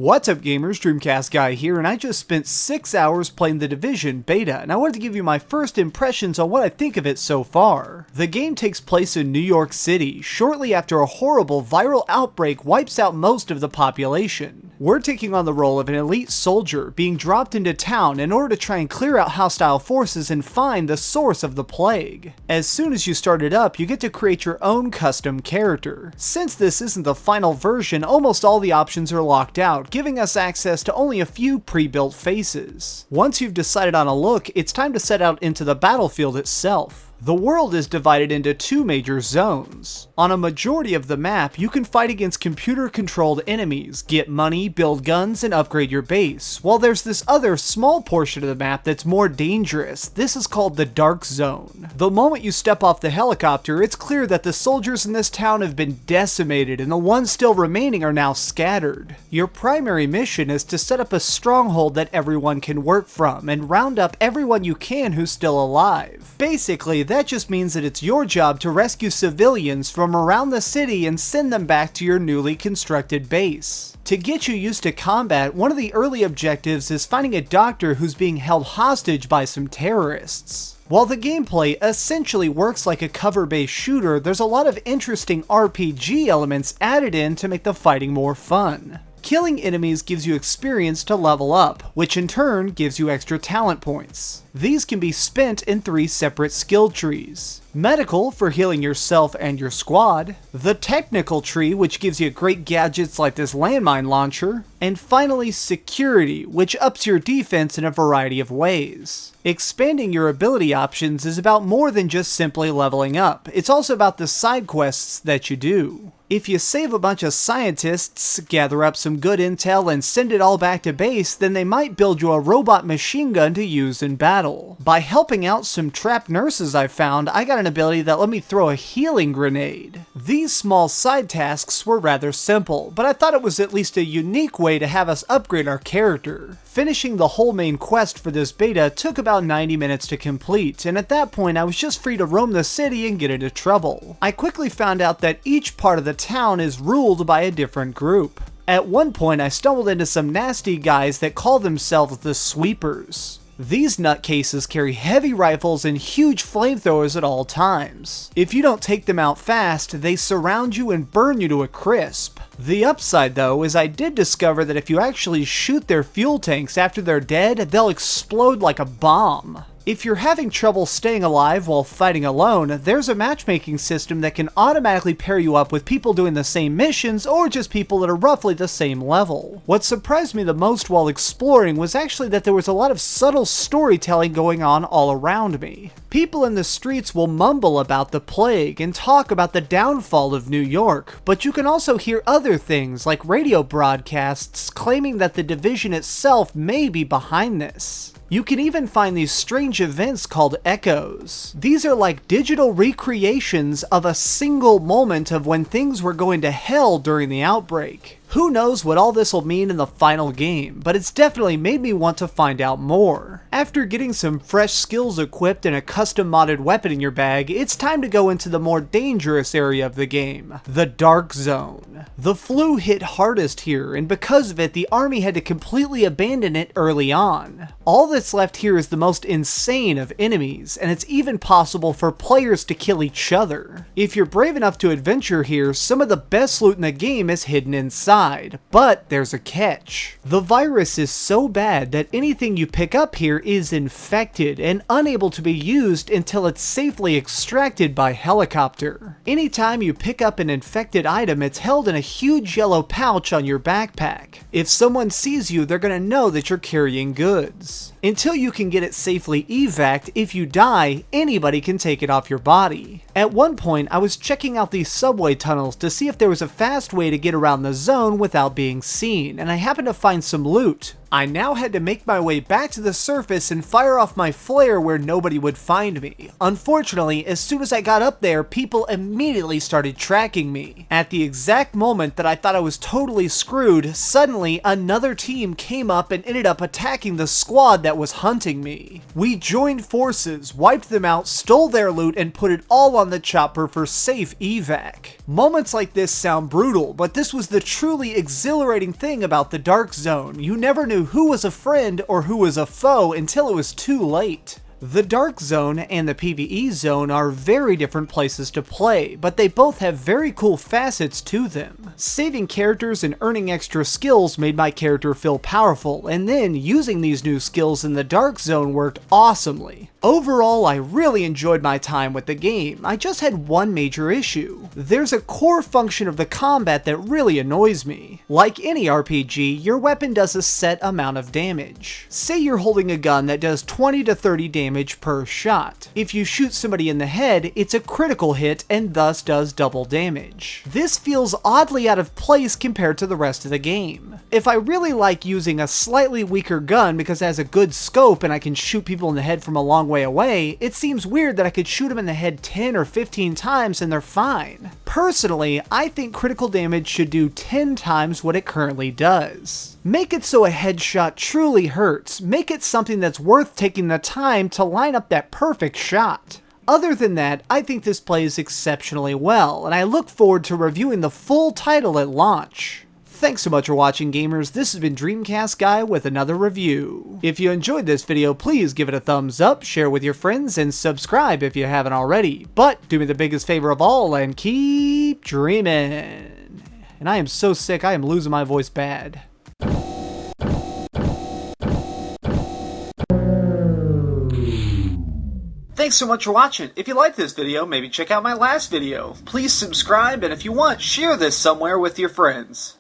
What's up gamers, DreamcastGuy here, and I just spent 6 hours playing The Division beta, and I wanted to give you my first impressions on what I think of it so far. The game takes place in New York City, shortly after a horrible viral outbreak wipes out most of the population. We're taking on the role of an elite soldier being dropped into town in order to try and clear out hostile forces and find the source of the plague. As soon as you start it up, you get to create your own custom character. Since this isn't the final version, almost all the options are locked out, giving us access to only a few pre-built faces. Once you've decided on a look, it's time to set out into the battlefield itself. The world is divided into two major zones. On a majority of the map, you can fight against computer-controlled enemies, get money, build guns, and upgrade your base, while there's this other small portion of the map that's more dangerous. This is called the Dark Zone. The moment you step off the helicopter, it's clear that the soldiers in this town have been decimated and the ones still remaining are now scattered. Your primary mission is to set up a stronghold that everyone can work from, and round up everyone you can who's still alive. Basically, that just means that it's your job to rescue civilians from around the city and send them back to your newly constructed base. To get you used to combat, one of the early objectives is finding a doctor who's being held hostage by some terrorists. While the gameplay essentially works like a cover-based shooter, there's a lot of interesting RPG elements added in to make the fighting more fun. Killing enemies gives you experience to level up, which in turn gives you extra talent points. These can be spent in 3 separate skill trees. Medical for healing yourself and your squad, the technical tree which gives you great gadgets like this landmine launcher, and finally security, which ups your defense in a variety of ways. Expanding your ability options is about more than just simply leveling up, it's also about the side quests that you do. If you save a bunch of scientists, gather up some good intel, and send it all back to base, then they might build you a robot machine gun to use in battle. By helping out some trapped nurses I found, I got an ability that let me throw a healing grenade. These small side tasks were rather simple, but I thought it was at least a unique way to have us upgrade our character. Finishing the whole main quest for this beta took about 90 minutes to complete, and at that point I was just free to roam the city and get into trouble. I quickly found out that each part of the town is ruled by a different group. At one point I stumbled into some nasty guys that call themselves the Sweepers. These nutcases carry heavy rifles and huge flamethrowers at all times. If you don't take them out fast, they surround you and burn you to a crisp. The upside though is I did discover that if you actually shoot their fuel tanks after they're dead, they'll explode like a bomb. If you're having trouble staying alive while fighting alone, there's a matchmaking system that can automatically pair you up with people doing the same missions or just people that are roughly the same level. What surprised me the most while exploring was actually that there was a lot of subtle storytelling going on all around me. People in the streets will mumble about the plague and talk about the downfall of New York, but you can also hear other things like radio broadcasts claiming that the Division itself may be behind this. You can even find these strange events called echoes. These are like digital recreations of a single moment of when things were going to hell during the outbreak. Who knows what all this will mean in the final game, but it's definitely made me want to find out more. After getting some fresh skills equipped and a custom modded weapon in your bag, it's time to go into the more dangerous area of the game, the Dark Zone. The flu hit hardest here, and because of it, the army had to completely abandon it early on. All that's left here is the most insane of enemies, and it's even possible for players to kill each other. If you're brave enough to adventure here, some of the best loot in the game is hidden inside. But there's a catch. The virus is so bad that anything you pick up here is infected and unable to be used until it's safely extracted by helicopter. Anytime you pick up an infected item, it's held in a huge yellow pouch on your backpack. If someone sees you, they're gonna know that you're carrying goods. Until you can get it safely evac'd, if you die, anybody can take it off your body. At one point, I was checking out these subway tunnels to see if there was a fast way to get around the zone without being seen, and I happened to find some loot. I now had to make my way back to the surface and fire off my flare where nobody would find me. Unfortunately, as soon as I got up there, people immediately started tracking me. At the exact moment that I thought I was totally screwed, suddenly another team came up and ended up attacking the squad that was hunting me. We joined forces, wiped them out, stole their loot, and put it all on on the chopper for safe evac. Moments like this sound brutal, but this was the truly exhilarating thing about the Dark Zone. You never knew who was a friend or who was a foe until it was too late. The Dark Zone and the PvE Zone are very different places to play, but they both have very cool facets to them. Saving characters and earning extra skills made my character feel powerful, and then using these new skills in the Dark Zone worked awesomely. Overall, I really enjoyed my time with the game. I just had one major issue. There's a core function of the combat that really annoys me. Like any RPG, your weapon does a set amount of damage. Say you're holding a gun that does 20 to 30 damage per shot. If you shoot somebody in the head, it's a critical hit and thus does double damage. This feels oddly out of place compared to the rest of the game. If I really like using a slightly weaker gun because it has a good scope and I can shoot people in the head from a long way away, it seems weird that I could shoot them in the head 10 or 15 times and they're fine. Personally, I think critical damage should do 10 times what it currently does. Make it so a headshot truly hurts. Make it something that's worth taking the time to line up that perfect shot. Other than that, I think this plays exceptionally well, and I look forward to reviewing the full title at launch. Thanks so much for watching, gamers. This has been DreamcastGuy with another review. If you enjoyed this video, please give it a thumbs up, share with your friends, and subscribe if you haven't already. But do me the biggest favor of all and keep dreaming. And I am so sick, I am losing my voice bad. Thanks so much for watching. If you liked this video, maybe check out my last video. Please subscribe, and if you want, share this somewhere with your friends.